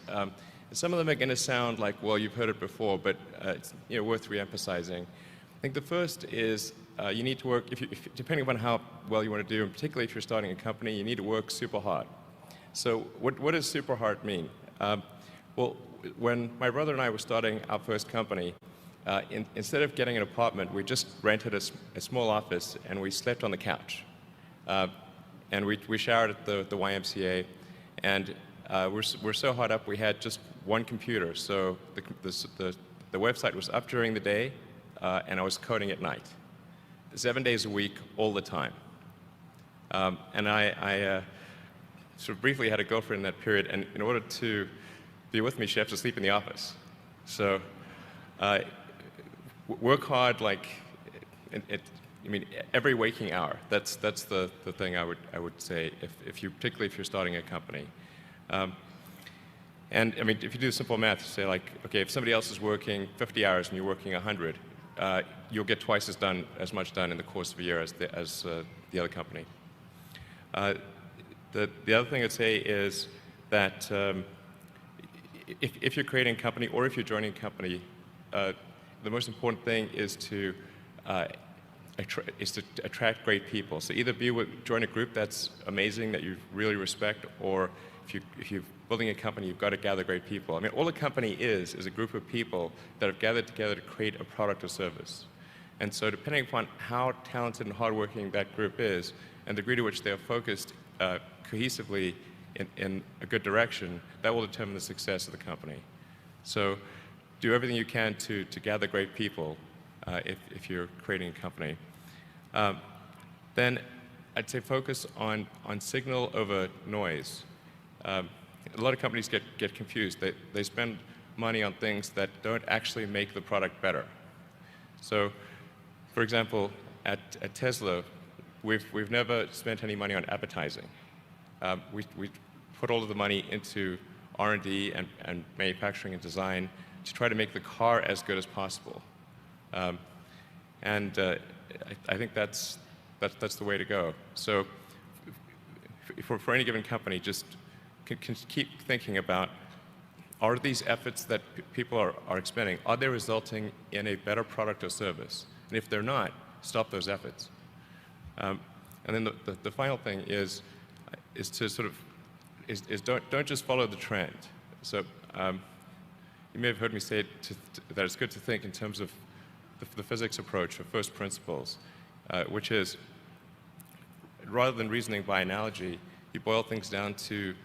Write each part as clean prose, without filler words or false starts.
Um, some of them are going to sound like, well, you've heard it before, but it's worth re-emphasizing. I think the first is you need to work, depending upon how well you want to do, and particularly if you're starting a company, you need to work super hard. So what does super hard mean? Well, when my brother and I were starting our first company, instead of getting an apartment, we just rented a small office and we slept on the couch. And we showered at the YMCA, and we're so hard up we had just one computer. So the website was up during the day, and I was coding at night, 7 days a week, all the time. And I sort of briefly had a girlfriend in that period, and in order to be with me, she had to sleep in the office. So work hard, like I mean, every waking hour. That's the thing I would say particularly if you're starting a company. And I mean, if you do simple math, you say like, okay, if somebody else is working 50 hours and you're working 100, you'll get twice as much done in the course of a year as the other company. The other thing I'd say is that if you're creating a company or if you're joining a company, the most important thing is to attract great people. So either join a group that's amazing, that you really respect, or if you're building a company, you've got to gather great people. I mean, all a company is a group of people that have gathered together to create a product or service. And so depending upon how talented and hardworking that group is, and the degree to which they are focused cohesively in a good direction, that will determine the success of the company. So do everything you can to gather great people if you're creating a company. Then I'd say focus on signal over noise. A lot of companies get confused. They spend money on things that don't actually make the product better. So, for example, at Tesla, we've never spent any money on advertising. We put all of the money into R&D and manufacturing and design to try to make the car as good as possible. And I think that's the way to go. So for any given company, just can keep thinking about, are these efforts that people are expending, are they resulting in a better product or service? And if they're not, stop those efforts. And then the final thing is to sort of don't just follow the trend. So you may have heard me say that it's good to think in terms of the physics approach or first principles, which is, rather than reasoning by analogy, you boil things down to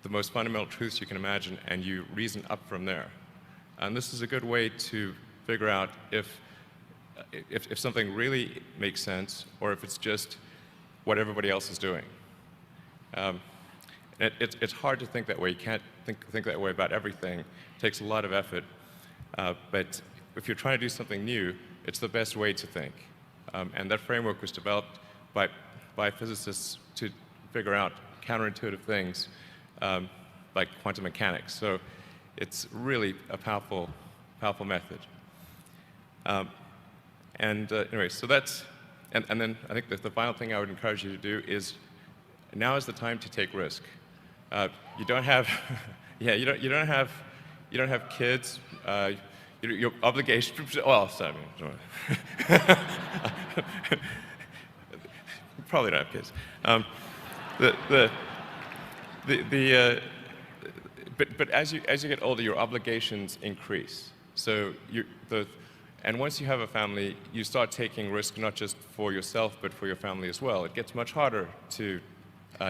the most fundamental truths you can imagine, and you reason up from there. And this is a good way to figure out if something really makes sense, or if it's just what everybody else is doing. It's hard to think that way. You can't think that way about everything. It takes a lot of effort. But if you're trying to do something new, it's the best way to think. And that framework was developed by physicists to figure out counterintuitive things like quantum mechanics. So it's really a powerful method. Anyway, so that's, and then I think that the final thing I would encourage you to do is, now is the time to take risk. You don't have, you don't have kids. Your obligation. Well, sorry. Probably don't have kids. But as you get older, your obligations increase. So and once you have a family, you start taking risk not just for yourself, but for your family as well. It gets much harder to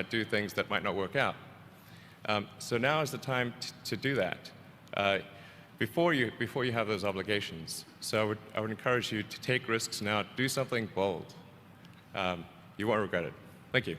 do things that might not work out. So now is the time to do that before you have those obligations. So I would encourage you to take risks now. Do something bold. You won't regret it. Thank you.